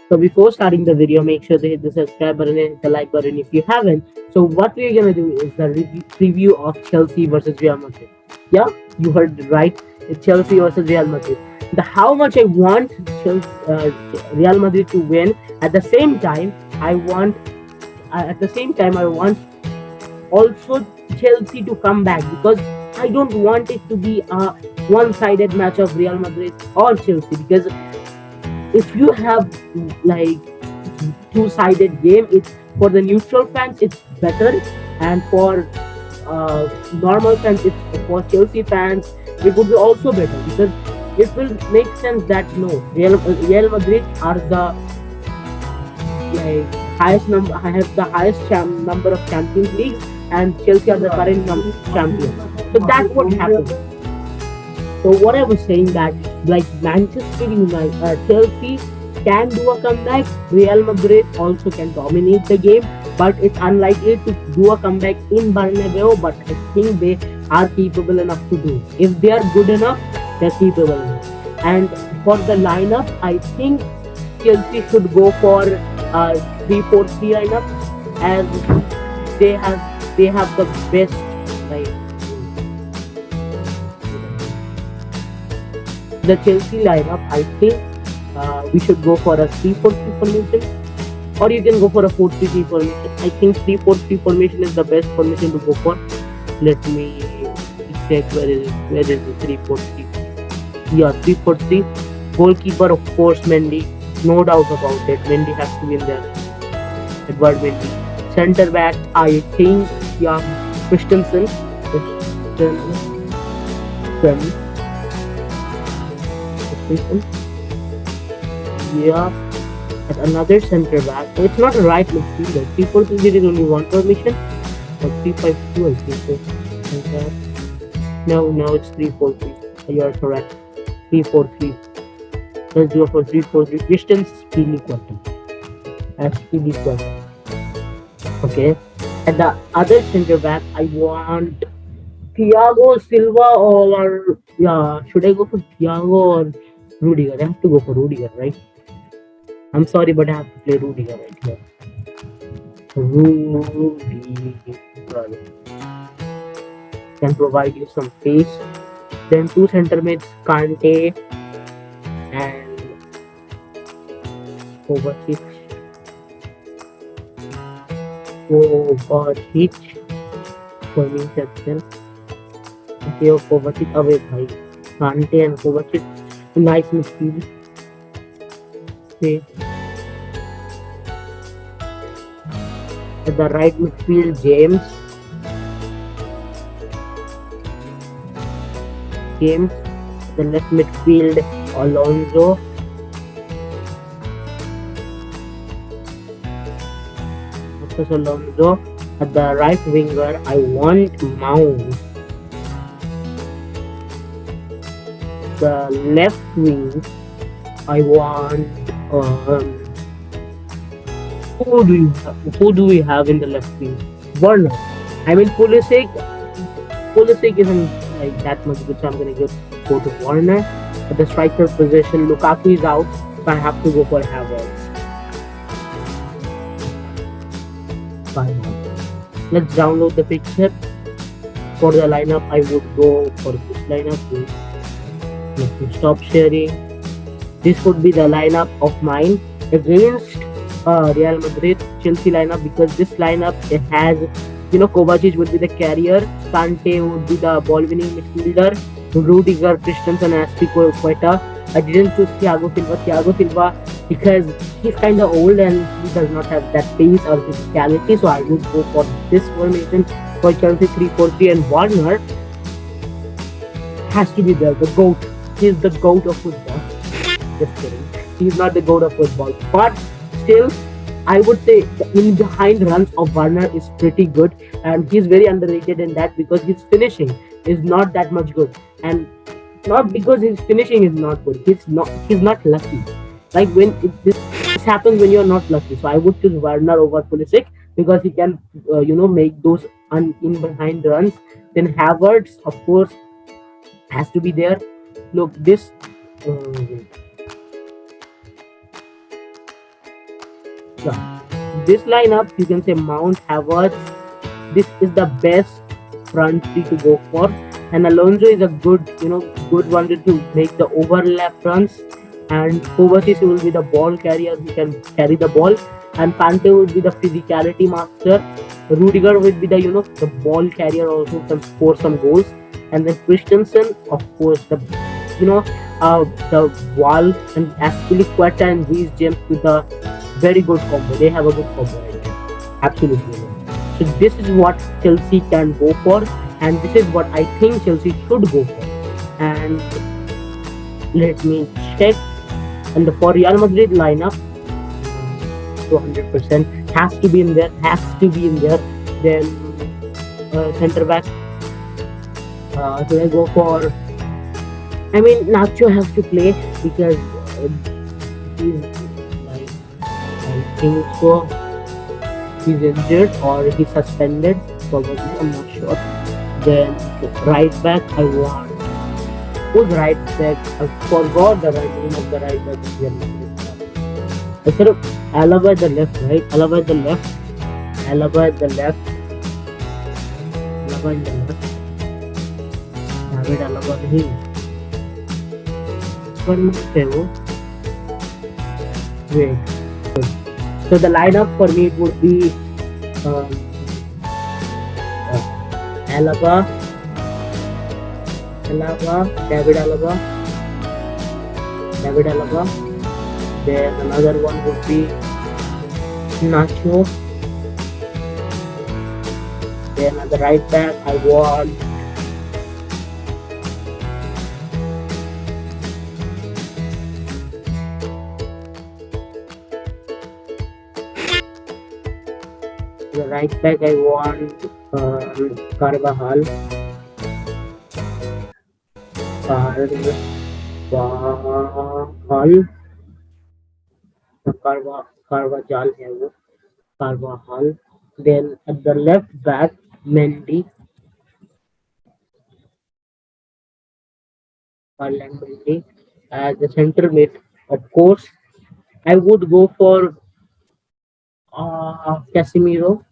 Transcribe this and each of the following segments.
So before starting the video, make sure to hit the subscribe button and hit the like button if you haven't. So what we're gonna do is the preview of Chelsea versus Real Madrid. Yeah, you heard it right. It's Chelsea versus Real Madrid. The how much I want Real Madrid to win. At the same time, I want also Chelsea to come back, because I don't want it to be a one-sided match of Real Madrid or Chelsea. Because if you have like two-sided game, it's for the neutral fans it's better, and for normal fans, it's for Chelsea fans, it would be also better, because it will make sense that no, Real Madrid are the like highest number, have the highest number of Champions Leagues, and Chelsea are the current champions. So that's what happened. So what I was saying that like Manchester United, Chelsea can do a comeback. Real Madrid also can dominate the game, but it's unlikely to do a comeback in Bernabeu. But I think they are capable enough to do. If they are good enough, they're capable enough. And for the lineup, I think Chelsea should go for 3-4-3 lineup, as they have the best like the Chelsea lineup. I think we should go for a 3-4-3 formation, or you can go for a 4-3-3 formation. I think 3-4-3 formation is the best formation to go for. Let me check where is it. Where is the 3-4-3? Yeah, 3-4-3. Goalkeeper, of course, Mendy. No doubt about it. Mendy has to be in there. Edward Mendy. Center back, I think, yeah, Christensen. Yeah, at another center back. So it's not a right midfielder. 3-4-3 there is only one formation. Or 3-5-2, I think so. Like that. No, it's 3-4-3. You are correct. 3-4-3. Let's go for 3-4-3. Distance Speedy Quantum. Speedy Quantum. Okay. At the other center back, I want Thiago Silva, or yeah, should I go for Thiago or Rudiger? I have to go for Rudiger, right? I'm sorry, but I have to play Rudiger right here. Rudiger can provide you some pace. Then two center mids, Kante and Kovacic. For me, exception. Okay, Kovacic away, bhai. Kante and Kovacic, nice midfield. Okay. At the right midfield, James. The left midfield, Alonso. Alonso. At the right winger, I want Mount. The left wing, I want who do we have in the left wing? Werner. I mean Pulisic isn't like that much good, so I'm gonna go to Werner. At the striker position, Lukaku is out, so I have to go for Havertz. Fine. Let's download the picture. For the lineup, I would go for this lineup. Let me stop sharing. This would be the lineup of mine against Real Madrid Chelsea lineup, because this lineup, it has, Kovacic would be the carrier, Kante would be the ball winning midfielder, Rudiger, Christensen, Aspilicueta. I didn't choose Thiago Silva because he's kind of old and he does not have that pace or physicality, so I would go for this formation for Chelsea 3-4-3. And Werner has to be there, the GOAT. He's the GOAT of football. Just kidding. He's not the GOAT of football, but still, I would say the in behind runs of Werner is pretty good, and he's very underrated in that because his finishing is not that much good, and not because his finishing is not good. He's not lucky. Like when this happens when you're not lucky. So I would choose Werner over Pulisic because he can make those in behind runs. Then Havertz, of course, has to be there. Look, this. Yeah, this lineup you can say Mount Havertz. This is the best front three to go for. And Alonso is a good, good one to make the overlap runs. And Kovacic will be the ball carrier who can carry the ball. And Kante would be the physicality master. Rudiger would be the ball carrier also can score some goals. And then Christensen, of course, you know, the Wall and Aspilicueta and Reece James with a very good combo. They have a good combo right there. Absolutely. So this is what Chelsea can go for, and this is what I think Chelsea should go for. And let me check. And the for Real Madrid lineup, 200% has to be in there. Has to be in there. Then center back. Should I go for? I mean, Nacho has to play because he's like I think so. He's injured or he's suspended. Probably, I'm not sure. Then right back, I want who's right back? I forgot the name of the right back. I said Alaba at the left, right? Alaba at the left. Alaba at the left. Alaba at the left. David Alaba नहीं. पर मुझसे वो. Wait. So the lineup for me it would be um, Alaba, David Alaba. Then another one would be Nacho. Then at the right back, I want Carvajal. Carvajal है वो Carvajal. Then at the left back, Mendy, Ferland Mendy. At the center mid, of course, I would go for Casemiro.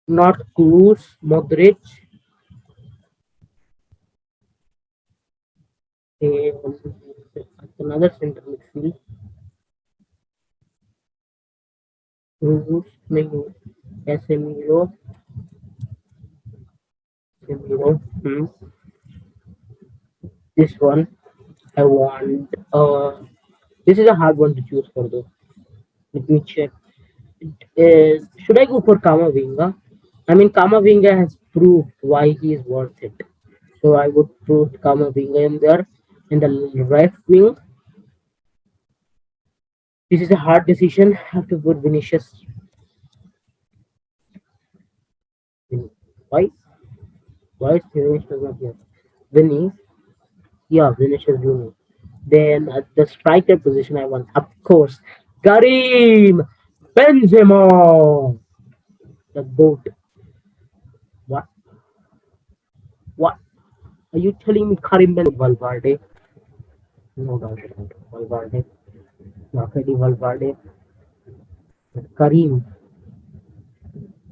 Not Cruz, Modric. And another center midfield. Cruz, नहीं Casemiro. Hmm. This one, I want. This is a hard one to choose for though. Let me check. Should I go for Kamavinga? I mean, Kamavinga has proved why he is worth it. So I would put Kamavinga in there. In the left wing, this is a hard decision. I have to put Vinicius. Why? Why is Vinicius not here? Vinny? Yeah, Vinicius Junior. Then at the striker position, I want, of course, Karim Benzema. The GOAT. What? What? Are you telling me Karim Benzema? Valverde? No doubt about it. Valverde. Already Valverde. Karim.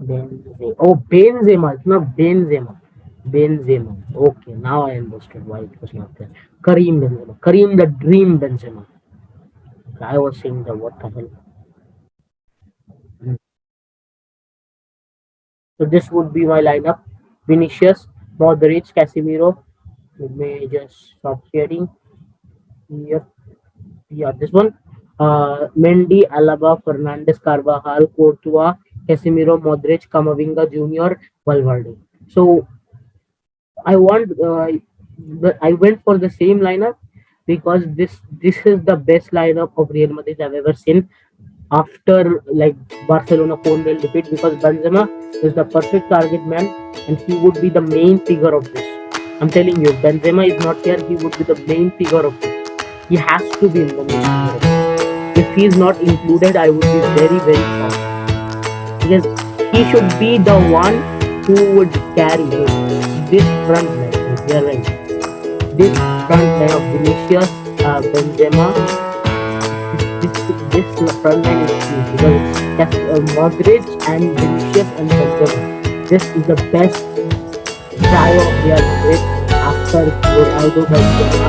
Benzema. Oh, Benzema. It's not Benzema. Benzema. Okay, now I understood why it was not there. Karim Benzema. Karim the Dream Benzema. I was saying the what the hell. So this would be my lineup. Vinicius, Modric, Casemiro. Let me just stop sharing. Yep. Yeah, this one. Mendy, Alaba, Fernandes, Carvajal, Courtois, Casemiro, Modric, Camavinga Junior, Valverde. So I went for the same lineup because this is the best lineup of Real Madrid I've ever seen after like Barcelona 4-0 defeat because Benzema is the perfect target man and he would be the main figure of this. I'm telling you, if Benzema is not here, he would be the main figure of this. He has to be in the main figure of this. If he is not included, I would be very, very shocked. Because he should be the one who would carry this front line. You're right. this front line of Vinicius, Benzema, this front line is huge because that's Modric and Vinicius and Benzema. This is the best trio of Real Madrid after Ronaldo, Benzema,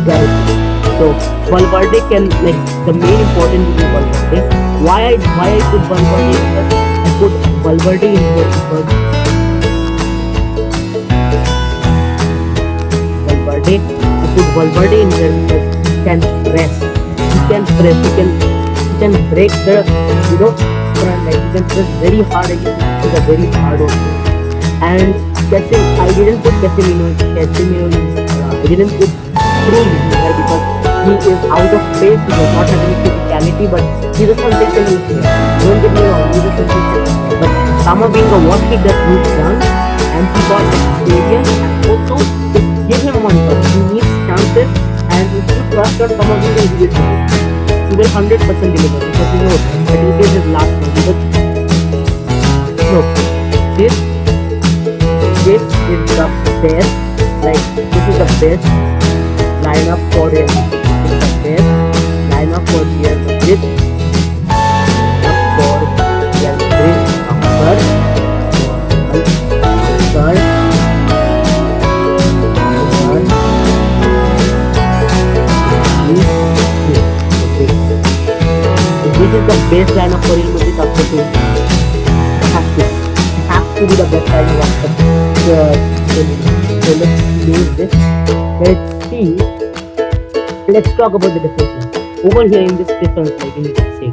guys. So Valverde can, like, the main important thing is Valverde. Why I put Valverde in here? I put Valverde in here because Valverde. I put Valverde in here because he can press. He can press. He can break the, front line. He can press very hard and he is a very hard also. And I didn't put Casemiro in. I didn't put Cruz in here because he is out of space. He does not have any physicality, but he's a sensational player. Don't get me wrong, he's a sensational player. But Kamavinga, what he does is done, and he got experience, and also give him one touch. He needs chances, and if you trust on Kamavinga, he will deliver. He will 100% deliver because you know that it is his last one. Because look, this is the best. Like, this is the best lineup for Real Madrid. This is the best lineup for Real Madrid. For Real Madrid this is the best lineup for Real Madrid after 2. It has to be the best lineup after so let's leave this. Let's see. Let's talk about the difference. Over here in this difference, like you can say,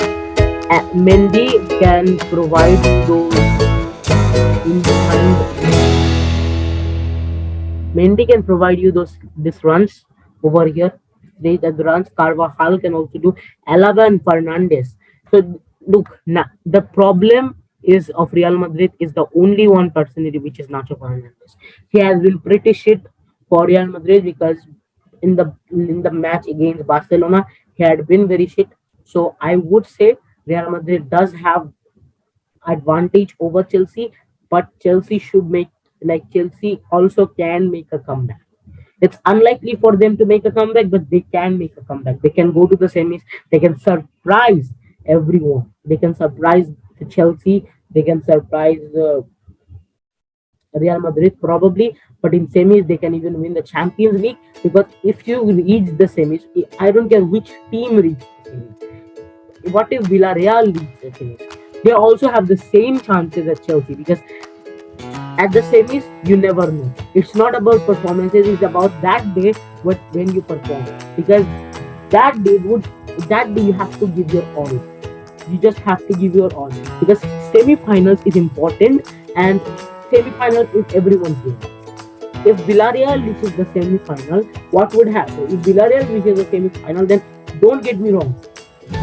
Mendy can provide those in behind. Mendy can provide you these runs over here. The runs Carvajal can also do. Alaba and Fernandes. So look, the problem is of Real Madrid is the only one personality, which is Nacho Fernandes. He has been pretty shit for Real Madrid because in the match against Barcelona, he had been very shit. So I would say Real Madrid does have advantage over Chelsea, but Chelsea should make, like, Chelsea also can make a comeback. It's unlikely for them to make a comeback, but they can make a comeback. They can go to the semis. They can surprise everyone. They can surprise the Chelsea. They can surprise Real Madrid probably. But in semis, they can even win the Champions League, because if you reach the semis, I don't care which team reaches the semis. What if Villarreal reaches the semis? They also have the same chances as Chelsea, because at the semis, you never know. It's not about performances, it's about that day when you perform. Because that day you have to give your all. You just have to give your all. Because semi-finals is important, and semi-final is everyone's game. If Villarreal reaches the semi-final, what would happen? If Villarreal reaches the semi-final, then don't get me wrong. If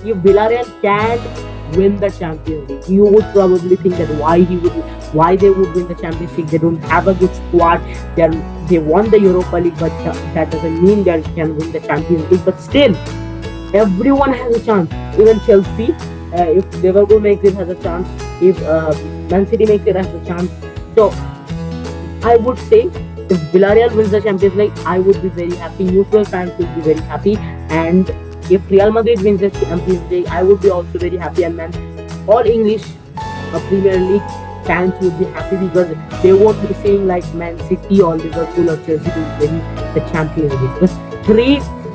Villarreal can't win the Champions League, you would probably think that why they would win the Champions League. They don't have a good squad. They won the Europa League, but that doesn't mean they can win the Champions League. But still, everyone has a chance. Even Chelsea, if Liverpool makes it, has a chance. If Man City makes it, has a chance. So I would say if Villarreal wins the Champions League, I would be very happy. Neutral fans would be very happy, and if Real Madrid wins the Champions League, I would be also very happy. And then all English Premier League fans would be happy, because they won't be saying like Man City or Liverpool or Chelsea to win the Champions League. Because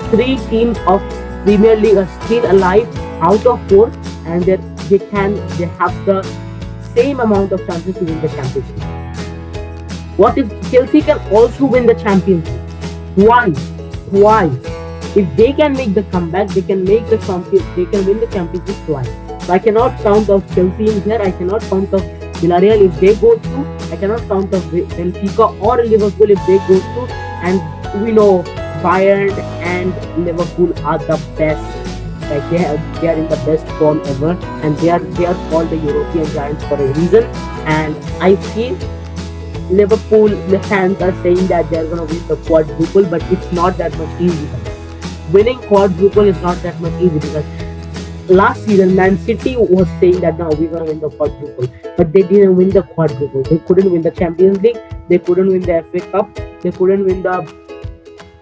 three teams of Premier League are still alive out of 4, and they have the same amount of chances to win the Champions League. What if Chelsea can also win the Champions League? Twice. If they can make the comeback, they can win the Champions League twice. So I cannot count of Chelsea in here. I cannot count of Villarreal if they go through. I cannot count of Benfica or Liverpool if they go through. And we know Bayern and Liverpool are the best. Like they are in the best form ever, and they are called the European giants for a reason. And I feel Liverpool, the fans are saying that they are going to win the quadruple, but it's not that much easy. Winning quadruple is not that much easy, because last season Man City was saying that now we're going to win the quadruple, but they didn't win the quadruple. They couldn't win the Champions League, They couldn't win the FA Cup. They couldn't win the.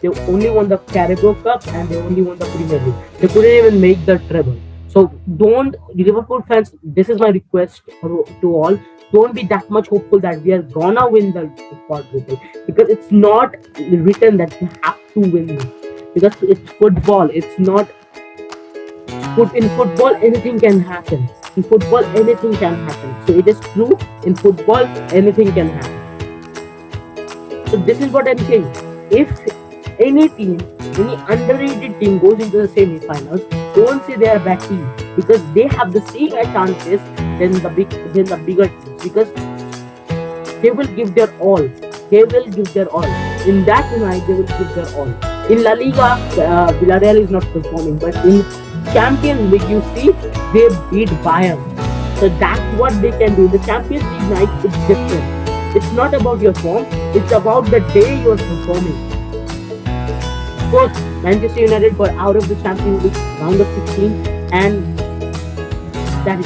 They only won the Carabao Cup and they only won the Premier League. They couldn't even make the treble. So don't, Liverpool fans. This is my request to all. Don't be that much hopeful that we are gonna win the quadruple, because it's not written that you have to win this. Because it's football. It's not in football anything can happen. In football anything can happen. So it is true, in football anything can happen. So this is what I'm saying. If any team, any underrated team goes into the semi-finals, don't say they are a bad team, because they have the same chances than the bigger teams, because they will give their all. They will give their all. In that night, they will give their all. In La Liga, Villarreal is not performing, but in Champions League, you see, they beat Bayern. So that's what they can do. The Champions League night is different. It's not about your form, it's about the day you're performing. Of course, Manchester United got out of the Champions League round of 16, and that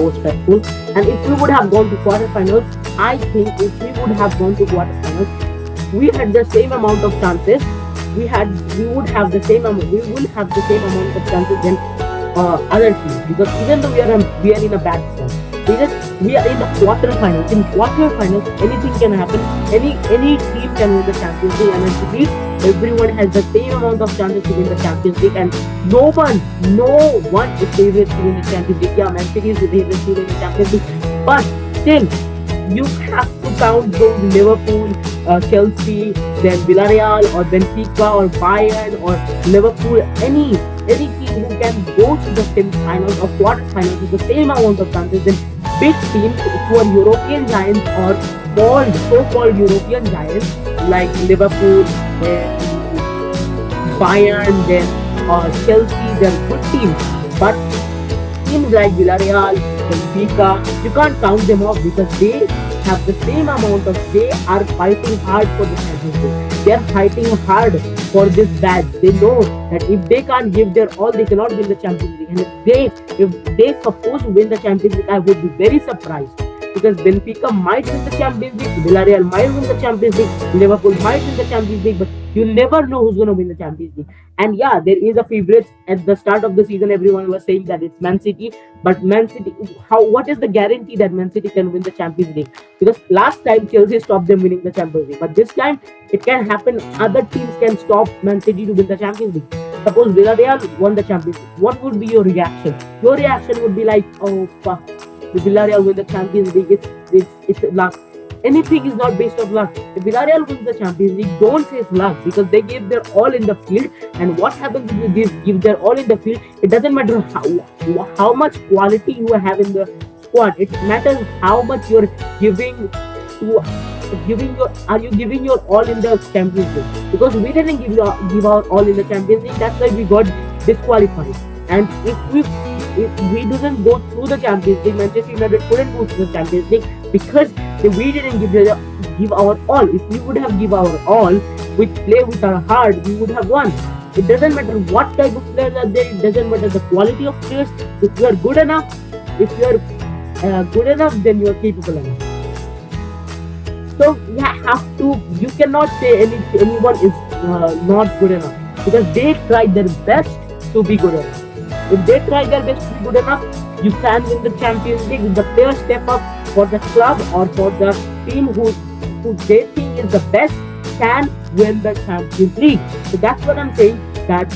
was stressful. And if we would have gone to quarterfinals, I think if we would have gone to quarterfinals, we had the same amount of chances. We will have the same amount of chances than other teams, because even though we are in a bad form, we are in the quarterfinals. In quarterfinals, anything can happen. Any team can win the Champions League, and I believe everyone has the same amount of chances to win the Champions League, and no one is favourite to win the Champions League. Yeah, Man City is the favourite to win the Champions League, but still, you have to count those Liverpool, Chelsea, then Villarreal or Benfica or Bayern or Liverpool, any team who can go to the semi-finals or quarter-finals with the same amount of chances than big teams who are European giants or so-called European giants like Liverpool, then Bayern, then Chelsea. They're good teams, but teams like Villarreal, Benfica, you can't count them off, because they have the same amount of. They are fighting hard for the Champions League. They are fighting hard for this badge. They know that if they can't give their all, they cannot win the Champions League. And if they supposed to win the Champions League, I would be very surprised, because Benfica might win the Champions League, Villarreal might win the Champions League, Liverpool might win the Champions League, but you never know who's going to win the Champions League. And yeah, there is a favorite. At the start of the season, everyone was saying that it's Man City, but Man City, what is the guarantee that Man City can win the Champions League? Because last time Chelsea stopped them winning the Champions League, but this time it can happen. Other teams can stop Man City to win the Champions League. Suppose Villarreal won the Champions League, what would be your reaction? Your reaction would be like, oh fuck, the Villarreal win the Champions League, it's luck. Anything is not based on luck. If Villarreal wins the Champions League, don't say it's luck, because they give their all in the field. And what happens if they give their all in the field? It doesn't matter how much quality you have in the squad. It matters how much you're giving are you giving your all in the Champions League? Because we didn't give our all in the Champions League. That's why we got disqualified. And if we didn't go through the Champions League, Manchester United couldn't go through the Champions League, because we didn't give our all. If we would have give our all, we play with our heart, we would have won. It doesn't matter what type of players are there. It doesn't matter the quality of players. If you are good enough, then you are capable enough. So you cannot say anyone is not good enough, because they tried their best to be good enough. If they try their best to be good enough, you can win the Champions League. If the players step up for the club or for the team who they think is the best, can win the Champions League. So that's what I'm saying, that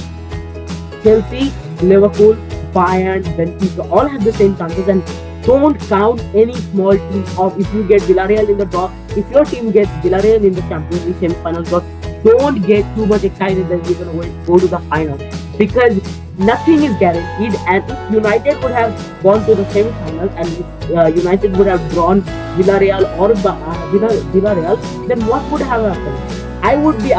Chelsea, Liverpool, Bayern, Benfica all have the same chances, and don't count any small team off. If you get Villarreal in the draw, if your team gets Villarreal in the Champions League semi-final draw, don't get too much excited that you're going to go to the final, because nothing is guaranteed. And if United would have gone to the semi-finals, and if United would have drawn Villarreal or Villarreal, then what would have happened? I would be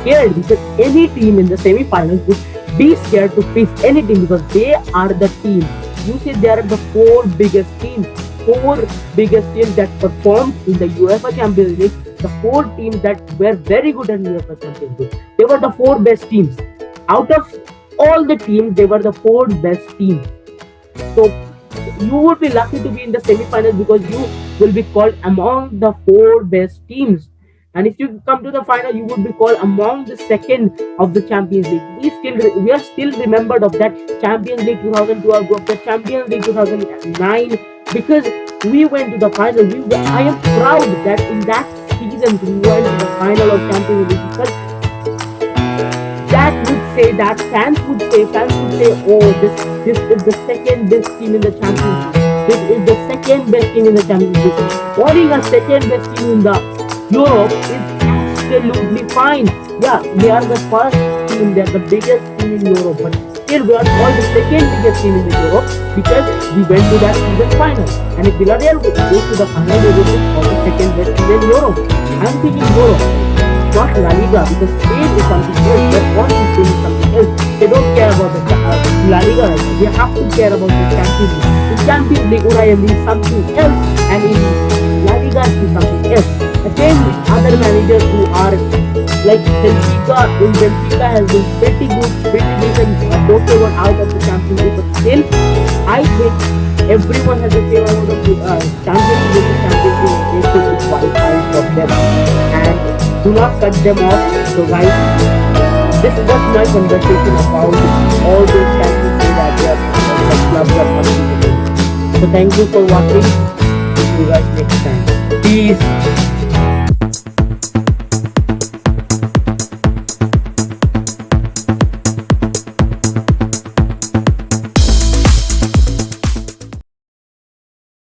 scared, because any team in the semi-finals would be scared to face any team, because they are the team. You see, they are the four biggest teams that performed in the UEFA Champions League. The four teams that were very good in UEFA Champions League. They were the four best teams. Out of all the teams, they were the four best teams. So you would be lucky to be in the semi-finals, because will be called among the four best teams. And if you come to the final, you would be called among the second of the Champions League. We are still remembered of that Champions League 2012, of the Champions League 2009, because we went to the final. I am proud that in that season we went to the final of Champions League, because that would say that fans would say, oh, this is the second best team in the Champions League. This is the second best team in the Champions League. Calling a second best team in the Europe is absolutely fine. Yeah, they are the first team, they're the biggest team in Europe, but still we are called the second biggest team in the Europe because we went to that season final. And if Villarreal would go to the final, they would be called the second best team in Europe. I'm thinking Europe, not La Liga, because Spain is something else. Their country Spain is something else. They don't care about the La Liga right now. They have to care about the Champions League. The Champions League Unai is something else, and in La Liga is something else. The same with other managers who are like Benfica. In Benfica has been pretty good, pretty decent. Okay, one out of the Champions League, but still, I think everyone has the same amount of Champions League. The Champions League they should be qualified for them, and do not cut them off. So guys, this was my conversation about all those Champions League that the clubs are participating. So thank you for watching. See you guys next time. Peace.